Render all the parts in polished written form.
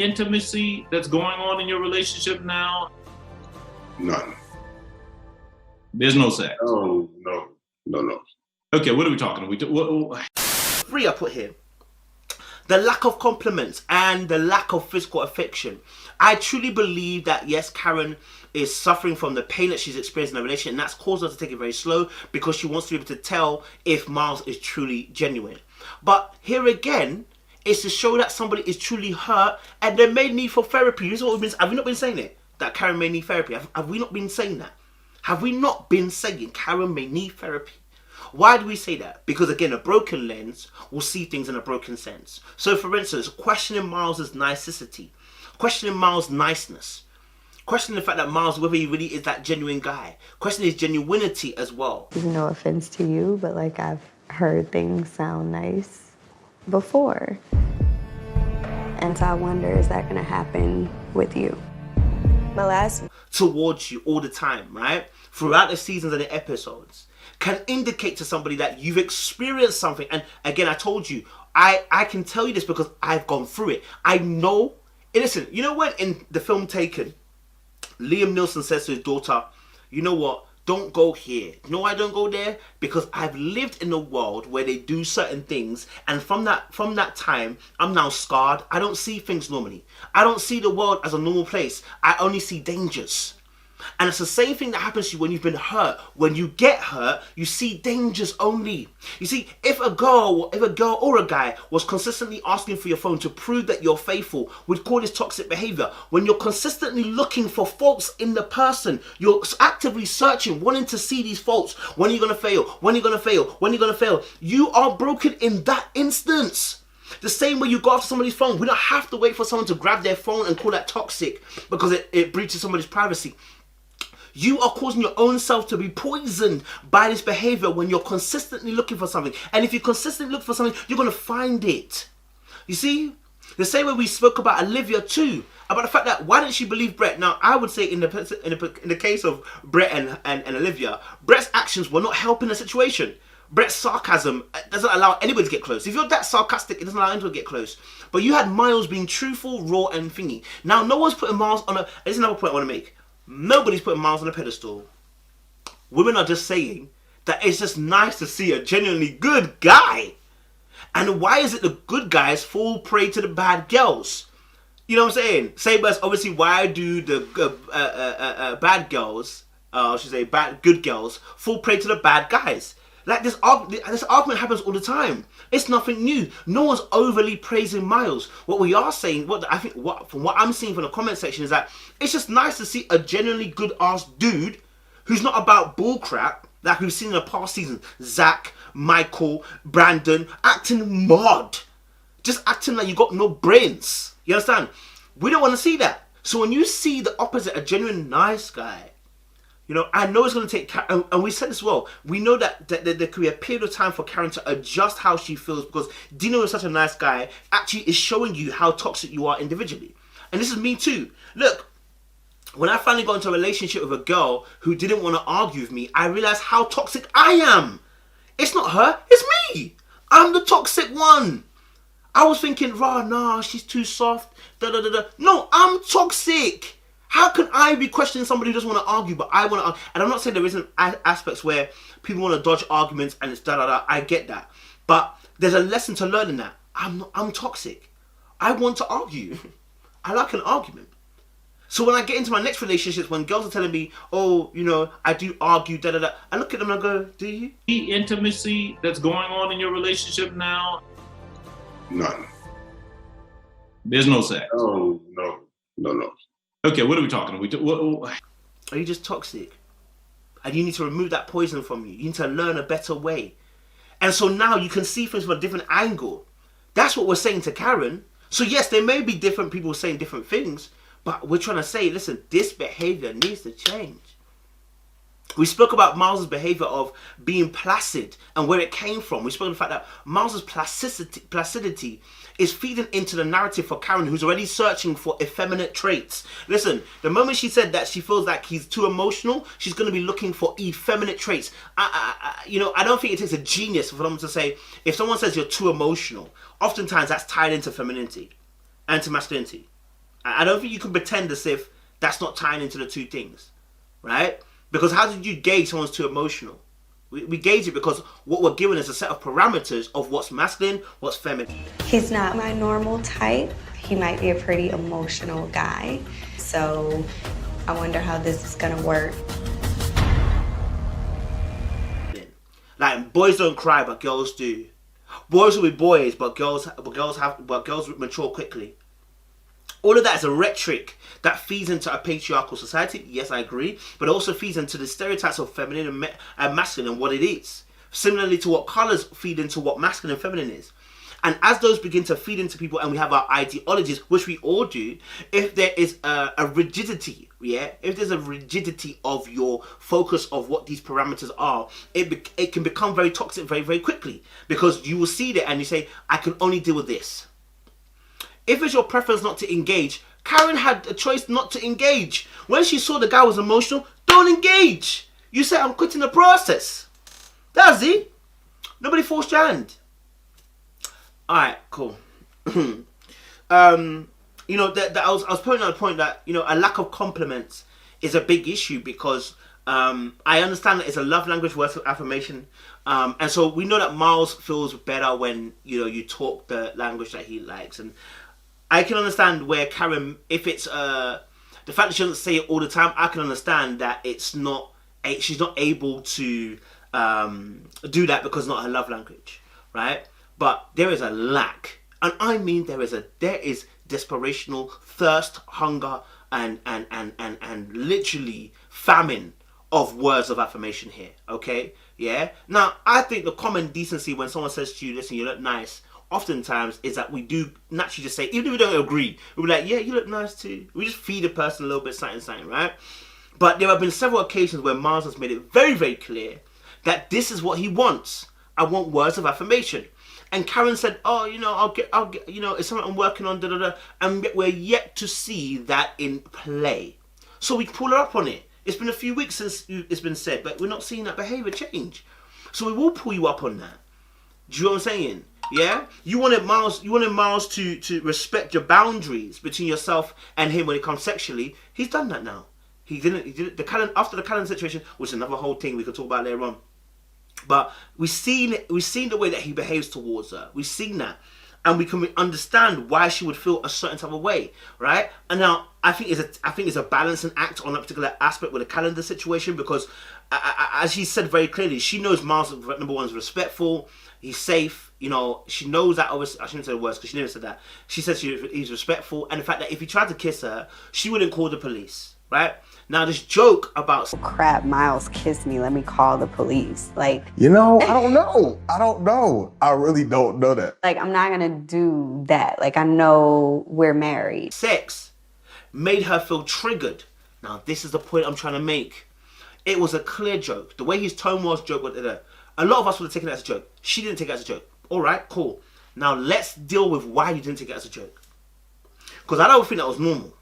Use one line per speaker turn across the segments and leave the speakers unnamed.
intimacy that's going on in your relationship now?
None.
There's no sex?
Oh, no.
Okay, what are we talking about?
Three I put here. The lack of compliments and the lack of physical affection. I truly believe that, yes, Karen is suffering from the pain that she's experienced in a relationship, and that's caused her to take it very slow because she wants to be able to tell if Miles is truly genuine. But here again, it's to show that somebody is truly hurt and they may need for therapy. This is what have we not been saying it? That Karen may need therapy. Have we not been saying that? Have we not been saying Karen may need therapy? Why do we say that? Because again, a broken lens will see things in a broken sense. So for instance, questioning Miles' nicety, questioning Miles' niceness, questioning the fact that Miles, whether he really is that genuine guy, questioning his genuinity as well.
No offense to you, but like I've heard things sound nice before. And so I wonder, is that gonna happen with you?
My last
towards you all the time, right? Throughout the seasons and the episodes can indicate to somebody that you've experienced something. And again, I told you, I can tell you this because I've gone through it. I know. And listen, you know when in the film Taken, Liam Neeson says to his daughter, you know what? Don't go here. You know why I don't go there? Because I've lived in a world where they do certain things, and from that time, I'm now scarred. I don't see things normally. I don't see the world as a normal place. I only see dangers. And it's the same thing that happens to you when you've been hurt. When you get hurt, you see dangers only. You see, if a girl or a guy was consistently asking for your phone to prove that you're faithful, we'd call this toxic behavior. When you're consistently looking for faults in the person, you're actively searching, wanting to see these faults. When are you going to fail? When are you going to fail? When are you going to fail? You are broken in that instance. The same way you go after somebody's phone. We don't have to wait for someone to grab their phone and call that toxic because it breaches somebody's privacy. You are causing your own self to be poisoned by this behavior when you're consistently looking for something. And if you consistently look for something, you're going to find it. You see? The same way we spoke about Olivia too. About the fact that why didn't she believe Brett? Now, I would say in the case of Brett and Olivia, Brett's actions were not helping the situation. Brett's sarcasm doesn't allow anybody to get close. If you're that sarcastic, it doesn't allow anyone to get close. But you had Miles being truthful, raw, and thingy. Now, no one's putting Miles on a... There's another point I want to make. Nobody's putting Miles on a pedestal. Women are just saying that it's just nice to see a genuinely good guy. And why is it the good guys fall prey to the bad girls? You know what I'm saying? Same as obviously why do the bad girls, I should say good girls, fall prey to the bad guys? Like this argument happens all the time. It's nothing new. No one's overly praising Miles. What we are saying, from what I'm seeing from the comment section is that it's just nice to see a genuinely good ass dude who's not about bullcrap like we've seen in the past season. Zach, Michael, Brandon, acting mad. Just acting like you got no brains. You understand? We don't want to see that. So when you see the opposite, a genuine nice guy, you know, I know it's going to take, and we said as well, we know that there could be a period of time for Karen to adjust how she feels because Dino is such a nice guy, actually is showing you how toxic you are individually. And this is me too. Look, when I finally got into a relationship with a girl who didn't want to argue with me, I realized how toxic I am. It's not her, it's me. I'm the toxic one. I was thinking, nah, she's too soft, No, I'm toxic. How can I be questioning somebody who doesn't want to argue, but I want to argue? And I'm not saying there isn't aspects where people want to dodge arguments and it's I get that. But there's a lesson to learn in that. I'm toxic. I want to argue. I like an argument. So when I get into my next relationships, when girls are telling me, oh, you know, I do argue, I look at them and I go, do you?
The intimacy that's going on in your relationship now?
None.
There's no sex?
Oh, no.
Okay, what are we talking about?
Are you just toxic? And you need to remove that poison from you. You need to learn a better way. And so now you can see things from a different angle. That's what we're saying to Karen. So yes, there may be different people saying different things, but we're trying to say, listen, this behavior needs to change. We spoke about Miles' behavior of being placid and where it came from. We spoke about the fact that Miles' placidity is feeding into the narrative for Karen, who's already searching for effeminate traits. Listen, the moment she said that she feels like he's too emotional, she's going to be looking for effeminate traits. I don't think it takes a genius for them to say, if someone says you're too emotional, oftentimes that's tied into femininity and to masculinity. I don't think you can pretend as if that's not tying into the two things, right? Because how did you gauge someone's too emotional? We gauge it because what we're given is a set of parameters of what's masculine, what's feminine.
He's not my normal type. He might be a pretty emotional guy. So I wonder how this is gonna work.
Like, boys don't cry, but girls do. Boys will be boys, but girls mature quickly. All of that is a rhetoric that feeds into a patriarchal society. Yes, I agree. But it also feeds into the stereotypes of feminine and masculine and what it is. Similarly to what colours feed into what masculine and feminine is. And as those begin to feed into people and we have our ideologies, which we all do, if there is a rigidity, if there's a rigidity of your focus of what these parameters are, it can become very toxic very, very quickly. Because you will see that and you say, I can only deal with this. If it's your preference not to engage, Karen had a choice not to engage. When she saw the guy was emotional, don't engage. You say, I'm quitting the process. That's it. Nobody forced your hand. Alright, cool. You know, I was pointing out a point that, you know, a lack of compliments is a big issue because I understand that it's a love language, words of affirmation. And so we know that Miles feels better when, you know, you talk the language that he likes. And I can understand where Karen, if it's the fact that she doesn't say it all the time, I can understand that she's not able to do that because it's not her love language, right? But there is a lack, and I mean there is desperational thirst, hunger, and literally famine of words of affirmation here. Okay, yeah. Now I think the common decency when someone says to you, "Listen, you look nice," oftentimes is that we do naturally just say, even if we don't agree, we'll be like, "Yeah, you look nice too." We just feed a person a little bit something, right? But there have been several occasions where Miles has made it very, very clear that this is what he wants. I want words of affirmation. And Karen said, "Oh, you know, I'll get, you know, it's something I'm working on, da da da." And we're yet to see that in play. So we pull her up on it. It's been a few weeks since it's been said, but we're not seeing that behavior change. So we will pull you up on that. Do you know what I'm saying? Yeah, you wanted Miles to respect your boundaries between yourself and him when it comes sexually. He's done that now. He did it after the Callan situation, which is another whole thing we could talk about later on. But we've seen the way that he behaves towards her. We've seen that, and we can understand why she would feel a certain type of way, right? And now I think it's a balancing act on that particular aspect with the calendar situation because, as he said very clearly, she knows Miles, number one, is respectful. He's safe. You know, she knows that. Obviously, I shouldn't say the words because she never said that. She said he's respectful, and the fact that if he tried to kiss her, she wouldn't call the police, right? Now, this joke about
crap, Miles kissed me, let me call the police. Like,
you know, I don't know. I really don't know that.
Like, I'm not gonna do that. Like, I know we're married.
Sex made her feel triggered. Now, this is the point I'm trying to make. It was a clear joke. The way his tone was, joke. A lot of us would have taken it as a joke. She didn't take it as a joke. All right, cool. Now, let's deal with why you didn't take it as a joke. Because I don't think that was normal.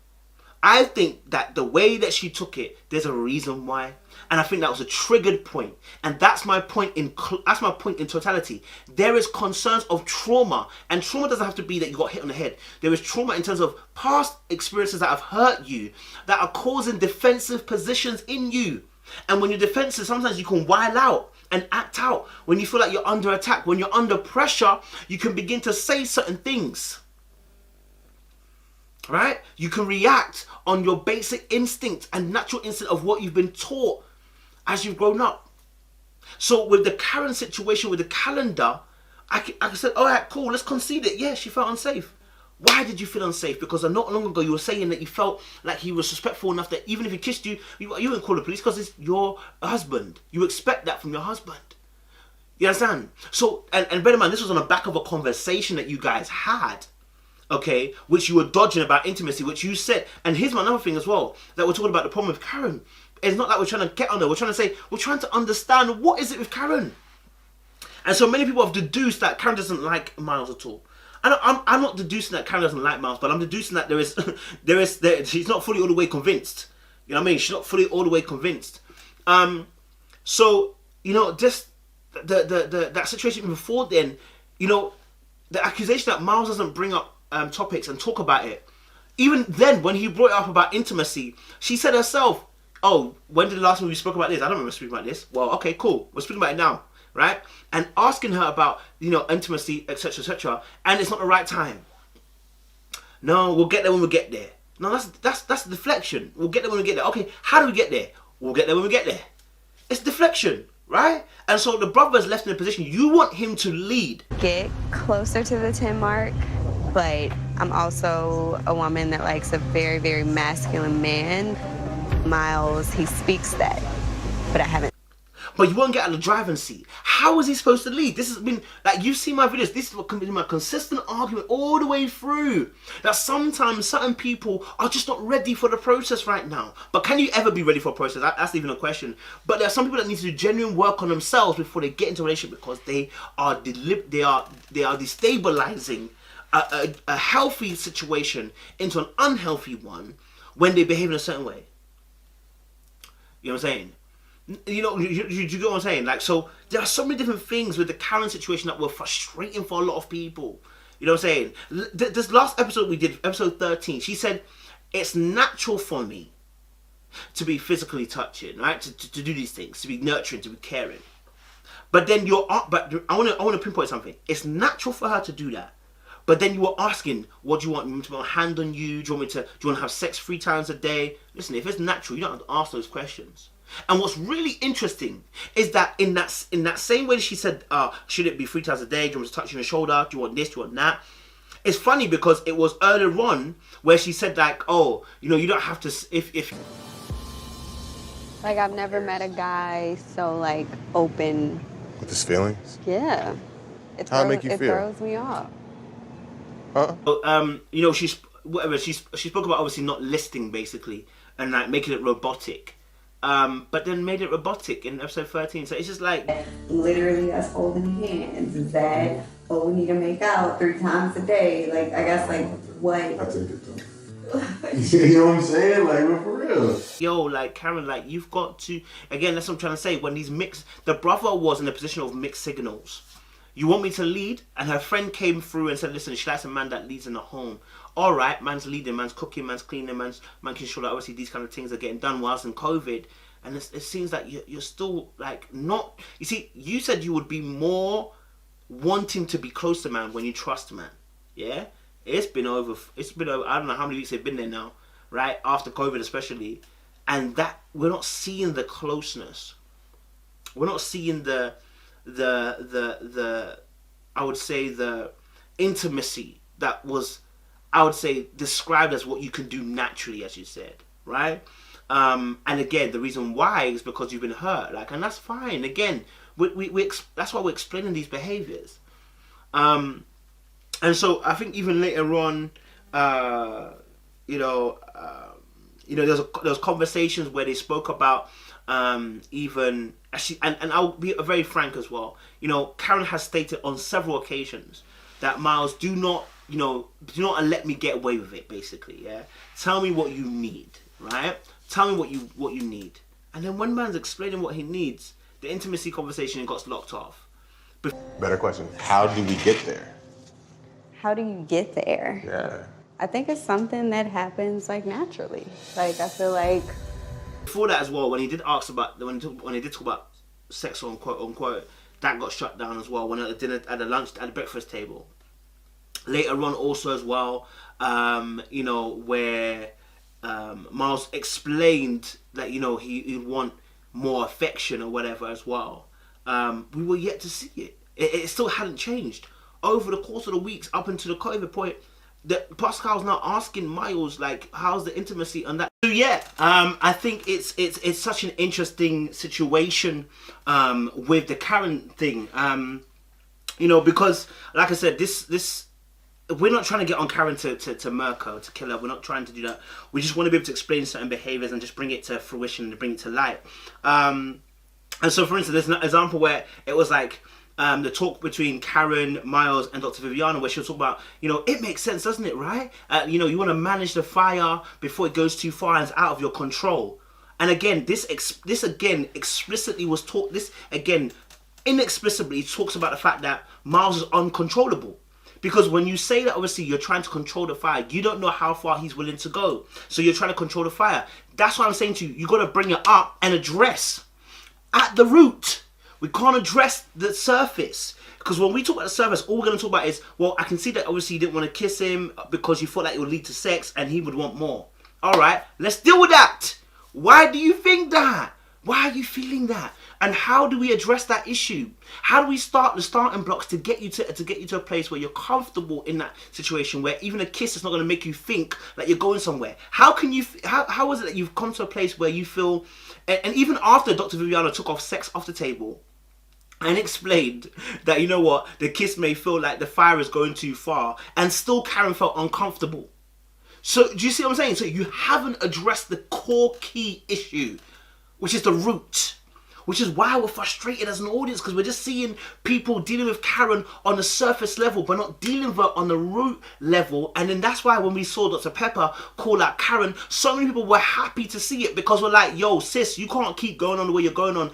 I think that the way that she took it, there's a reason why, and I think that was a triggered point, and that's my point in totality. There is concerns of trauma, and trauma doesn't have to be that you got hit on the head. There is trauma in terms of past experiences that have hurt you, that are causing defensive positions in you, and when you're defensive, sometimes you can while out and act out. When you feel like you're under attack, when you're under pressure, you can begin to say certain things. Right? You can react on your basic instinct and natural instinct of what you've been taught as you've grown up. So with the Karen situation, with the calendar, I said, all right, cool, let's concede it. Yeah, she felt unsafe. Why did you feel unsafe? Because not long ago you were saying that you felt like he was respectful enough that even if he kissed you, you wouldn't call the police because it's your husband. You expect that from your husband. You understand? So, and bear in mind, this was on the back of a conversation that you guys had. Okay, which you were dodging about intimacy, which you said, and here's another thing as well, that we're talking about the problem with Karen. It's not like we're trying to get on her, we're trying to understand what is it with Karen. And so many people have deduced that Karen doesn't like Miles at all. And I'm not deducing that Karen doesn't like Miles, but I'm deducing that she's not fully all the way convinced. You know what I mean? She's not fully all the way convinced. So, you know, just that situation before then, you know, the accusation that Miles doesn't bring up topics and talk about it, Even then, when he brought it up about intimacy, she said herself, "Oh, when did the last time we spoke about this? I don't remember speaking about this." Well, okay, cool. We're speaking about it now, right? And asking her about, intimacy, etc., etc., and it's not the right time. No, we'll get there when we get there. No, that's deflection. We'll get there when we get there. Okay, how do we get there? We'll get there when we get there. It's deflection, right? And so the brother's left in a position, you want him to lead.
Get closer to the 10 mark, but I'm also a woman that likes a very, very masculine man. Miles, he speaks that, but I haven't.
But you won't get out of the driving seat. How is he supposed to lead? This has been, like, you've seen my videos. This is what been my consistent argument all the way through. That sometimes certain people are just not ready for the process right now. But can you ever be ready for a process? That's even a question. But there are some people that need to do genuine work on themselves before they get into a relationship, because they are destabilizing a healthy situation into an unhealthy one when they behave in a certain way. You know what I'm saying? You get what I'm saying? Like, so there are so many different things with the Karen situation that were frustrating for a lot of people. You know what I'm saying? This last episode we did, episode 13, she said, it's natural for me to be physically touching, right? To do these things, to be nurturing, to be caring. But then but I want to pinpoint something. It's natural for her to do that. But then you were asking, what do you want? You want me to put a hand on you? Do you want to have sex 3 times a day? Listen, if it's natural, you don't have to ask those questions. And what's really interesting is that in that same way she said, should it be 3 times a day? Do you want to touch you on the shoulder? Do you want this? Do you want that? It's funny because it was earlier on where she said, like, oh, you don't have to, if
Like, I've never met a guy so, like, open.
With his feelings?
Yeah.
How'd it make you feel?
It throws me off.
Huh?
she spoke about obviously not listing, basically, and like making it robotic. But then made it robotic in episode 13. So it's just like,
Literally us holding hands. Is that, we need to make out 3 times a day? Like, I guess, like, what?
I take it though. You know what I'm saying? Like, for real.
yo, like, Karen, like, you've got to, again, that's what I'm trying to say. When the brother was in a position of mixed signals. You want me to lead? And her friend came through and said, listen, she likes a man that leads in the home. All right, man's leading, man's cooking, man's cleaning, man's making sure that obviously these kind of things are getting done whilst in COVID. And it seems like you're still, like, not... You see, you said you would be more wanting to be close to man when you trust man. Yeah? It's been over, I don't know how many weeks they've been there now, right? After COVID especially. And that, we're not seeing the closeness. We're not seeing the I would say the intimacy that was, I would say, described as what you can do naturally, as you said, right? And again, the reason why is because you've been hurt, like, and that's fine. Again, that's why we're explaining these behaviors. And so I think even later on, there was conversations where they spoke about even actually, and I'll be very frank as well. Karen has stated on several occasions that Miles, do not let me get away with it. Basically, yeah. Tell me what you need, right? Tell me what you need. And then when man's explaining what he needs, the intimacy conversation got locked off.
Better question. How do we get there?
How do you get there?
Yeah.
I think it's something that happens, like, naturally. Like, I feel like...
Before that as well, when he did ask about, when he did talk about sex, unquote, unquote, that got shut down as well, when at the breakfast table. Later on also as well, where Miles explained that, he'd want more affection or whatever as well. We were yet to see it. It still hadn't changed. Over the course of the weeks up until the COVID point, that Pascal's now asking Miles, like, how's the intimacy on that? So yeah, I think it's such an interesting situation with the Karen thing. Because like I said, this we're not trying to get on Karen to Mirko, to kill her. We're not trying to do that. We just want to be able to explain certain behaviors and just bring it to fruition and bring it to light. And so, for instance, there's an example where it was like the talk between Karen, Miles, and Dr. Viviana, where she'll talk about, it makes sense, doesn't it, right? You want to manage the fire before it goes too far and it's out of your control. And again, this again explicitly was taught. This again inexplicably talks about the fact that Miles is uncontrollable. Because when you say that, obviously, you're trying to control the fire, you don't know how far he's willing to go. So you're trying to control the fire. That's what I'm saying to you. You got to bring it up and address at the root. We can't address the surface. Because when we talk about the surface, all we're going to talk about is, well, I can see that obviously you didn't want to kiss him because you thought that it would lead to sex and he would want more. All right, let's deal with that. Why do you think that? Why are you feeling that? And how do we address that issue? How do we start the starting blocks to get you to a place where you're comfortable in that situation, where even a kiss is not going to make you think that you're going somewhere? How is it that you've come to a place where you feel, and even after Dr. Viviana took off sex off the table and explained that, you know what, the kiss may feel like the fire is going too far, and still Karen felt uncomfortable. So do you see what I'm saying? So you haven't addressed the core key issue, which is the root. Which is why we're frustrated as an audience, because we're just seeing people dealing with Karen on the surface level, but not dealing with her on the root level. And then that's why when we saw Dr. Pepper call out Karen, so many people were happy to see it, because we're like, yo, sis, you can't keep going on the way you're going on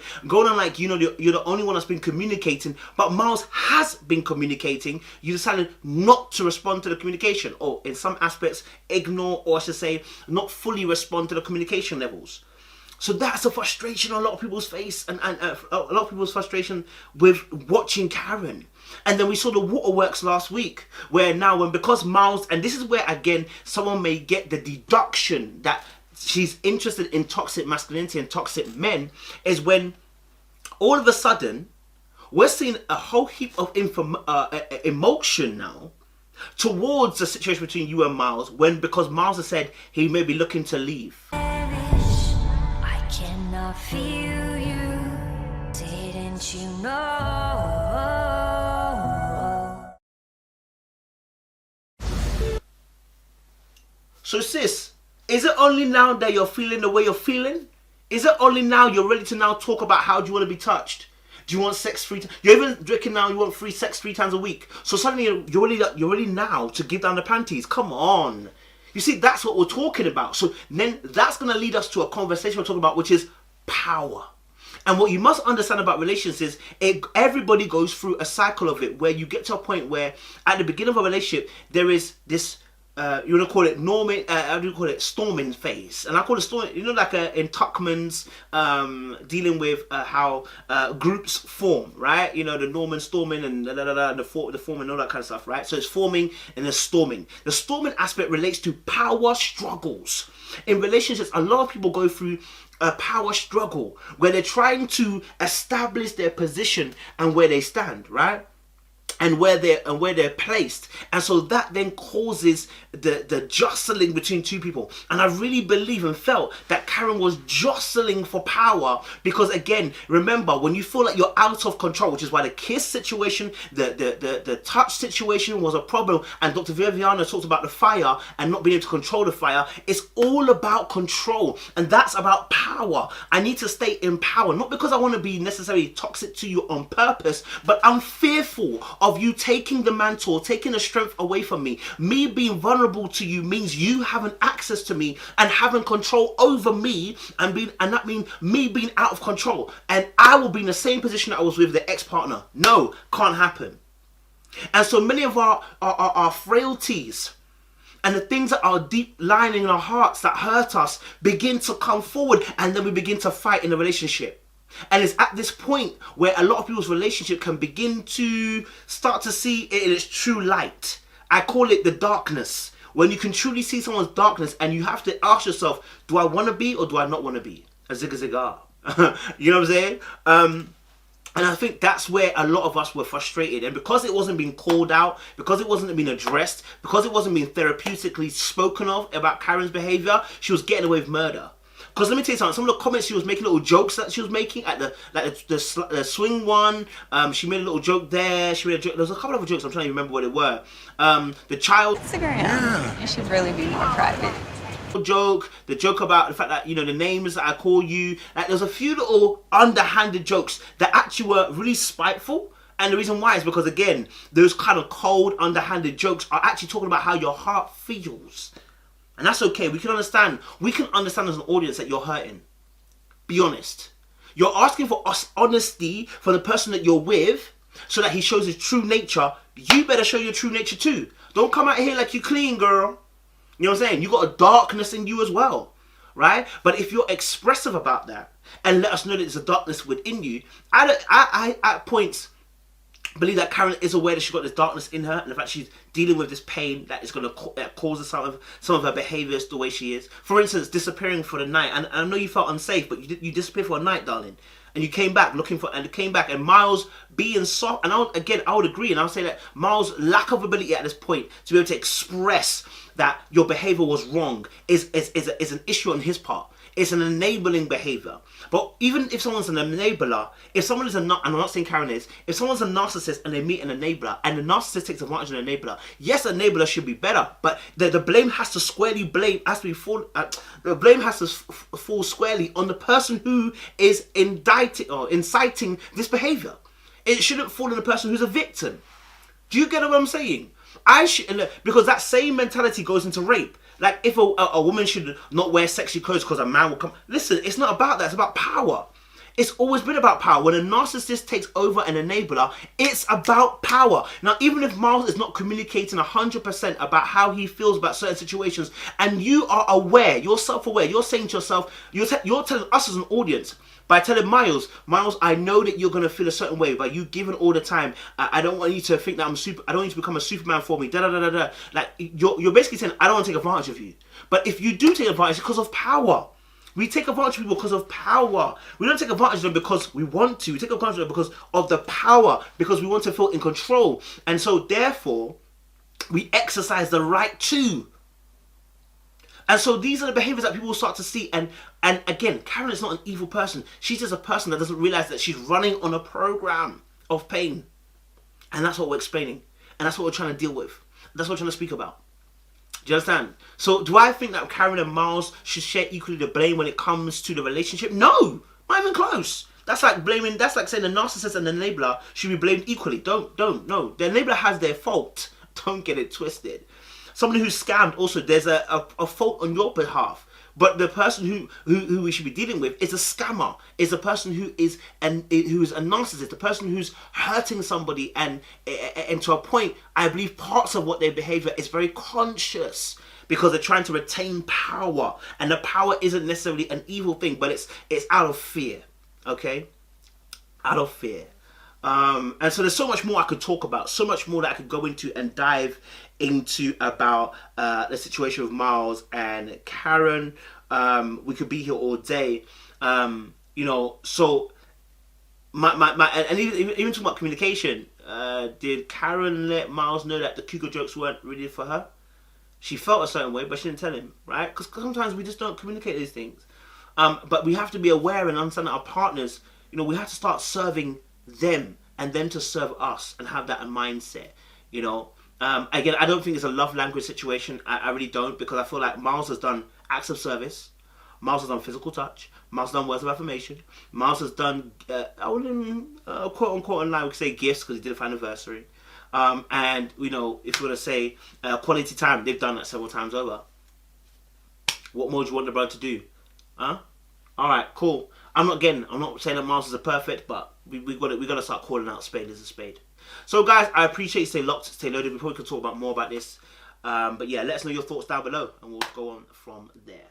like, you know, you're the only one that's been communicating, but Miles has been communicating. You decided not to respond to the communication, or in some aspects, ignore, or I should say, not fully respond to the communication levels. So that's a frustration on a lot of people's face, and a lot of people's frustration with watching Karen. And then we saw the waterworks last week, where now, because Miles, and this is where again someone may get the deduction that she's interested in toxic masculinity and toxic men, is when all of a sudden we're seeing a whole heap of emotion now towards the situation between you and Miles, because Miles has said he may be looking to leave.
I feel you, didn't you know?
So sis, is it only now that you're feeling the way you're feeling? Is it only now you're ready to now talk about how do you want to be touched? Do you want sex 3 times? You're even drinking now, you want free sex 3 times a week. So suddenly you're ready now to give down the panties. Come on. You see, that's what we're talking about. So then that's going to lead us to a conversation we're talking about, which is power. And what you must understand about relations is everybody goes through a cycle of it, where you get to a point where at the beginning of a relationship there is this you want to call it norming, how do you call it, storming phase. And I call it storming, you know, like in Tuckman's dealing with how groups form, right? You know, the Norman storming and the forming and all that kind of stuff, right? So it's forming and there's storming. The storming aspect relates to power struggles. In relationships, a lot of people go through a power struggle where they're trying to establish their position and where they stand, right? And where they're placed, and so that then causes the jostling between two people. And I really believe and felt that Karen was jostling for power, because again, remember, when you feel like you're out of control, which is why the kiss situation, the touch situation was a problem, and Dr. Viviana talked about the fire and not being able to control the fire. It's all about control, and that's about power. I need to stay in power, not because I want to be necessarily toxic to you on purpose, but I'm fearful of you taking the mantle, taking the strength away from me. Me being vulnerable to you means you having access to me and having control over me, and that means me being out of control, and I will be in the same position that I was with the ex-partner. No, can't happen. And so many of our frailties and the things that are deep lying in our hearts that hurt us begin to come forward, and then we begin to fight in the relationship. And it's at this point where a lot of people's relationship can begin to start to see it in its true light. I call it the darkness. When you can truly see someone's darkness, and you have to ask yourself, do I want to be or do I not want to be? A zigga zigga. You know what I'm saying? And I think that's where a lot of us were frustrated. And because it wasn't being called out, because it wasn't being addressed, because it wasn't being therapeutically spoken of about Karen's behavior, she was getting away with murder. Because let me tell you something, some of the comments she was making, little jokes that she was making at the swing one, she made a little joke there, she made a joke, there was a couple of jokes, I'm trying to remember what it were. The child...
Instagram. You should really be more private.
Joke, the joke about the fact that, you know, the names that I call you, like there's a few little underhanded jokes that actually were really spiteful. And the reason why is because, again, those kind of cold, underhanded jokes are actually talking about how your heart feels. And that's okay. We can understand. We can understand as an audience that you're hurting. Be honest. You're asking for honesty for the person that you're with so that he shows his true nature. you better show your true nature too. Don't come out here like you clean, girl. You know what I'm saying? You got a darkness in you as well, right? But if you're expressive about that and let us know that there's a darkness within you, I at points believe that Karen is aware that she's got this darkness in her, and the fact she's dealing with this pain that is going to that causes some of her behaviors the way she is. For instance, disappearing for the night, and I know you felt unsafe, but you disappeared for a night, darling, and you came back and Miles being soft. And I would agree, and I'll say that Miles' lack of ability at this point to be able to express that your behavior was wrong is an issue on his part. It's an enabling behavior. But even if someone's an enabler, if someone is and I'm not saying Karen is, if someone's a narcissist and they meet an enabler and the narcissist takes advantage of an enabler, yes, an enabler should be better, but the blame has to fall squarely on the person who is inciting this behavior. It shouldn't fall on the person who's a victim. Do you get what I'm saying? Because that same mentality goes into rape. Like, if a woman should not wear sexy clothes because a man will come. Listen, it's not about that. It's about power. It's always been about power. When a narcissist takes over an enabler, it's about power. Now, even if Miles is not communicating 100% about how he feels about certain situations, and you are aware, you're self-aware, you're saying to yourself, you're telling us as an audience, by telling Miles, I know that you're going to feel a certain way, but you given all the time, I don't want you to think that I don't want you to become a Superman for me, da-da-da-da-da. Like, you're basically saying, I don't want to take advantage of you. But if you do take advantage, it's because of power. We take advantage of people because of power. We don't take advantage of them because we want to. We take advantage of them because of the power, because we want to feel in control. And so, therefore, we exercise the right to. And so these are the behaviors that people will start to see. And again, Karen is not an evil person. She's just a person that doesn't realize that she's running on a program of pain. And that's what we're explaining. And that's what we're trying to deal with. That's what we're trying to speak about. Do you understand? So do I think that Karen and Miles should share equally the blame when it comes to the relationship? No, not even close. That's like saying the narcissist and the enabler should be blamed equally. No. The enabler has their fault. Don't get it twisted. Somebody who's scammed, also, there's a fault on your behalf. But the person who we should be dealing with is a scammer, is a person who is a narcissist, the person who's hurting somebody, and to a point, I believe parts of what their behavior is very conscious, because they're trying to retain power, and the power isn't necessarily an evil thing, but it's out of fear, okay? Out of fear. And so there's so much more I could talk about, so much more that I could go into and dive into about the situation with Miles and Karen. We could be here all day. So and even talking about communication, did Karen let Miles know that the cougar jokes weren't really for her? She felt a certain way, but she didn't tell him, right? Because sometimes we just don't communicate these things. But we have to be aware and understand that our partners, we have to start serving them and then to serve us and have that mindset. Again, I don't think it's a love language situation. I really don't, because I feel like Miles has done acts of service. Miles has done physical touch. Miles has done words of affirmation. Miles has done, quote unquote online, we could say gifts, because he did it for anniversary. And, if you want to say quality time, they've done that several times over. What more do you want the brother to do? Huh? Alright, cool. I'm not saying that Miles is a perfect, but we got to start calling out spade as a spade. So guys, I appreciate you. Stay locked, stay loaded. We probably could talk about more about this. But yeah, let us know your thoughts down below and we'll go on from there.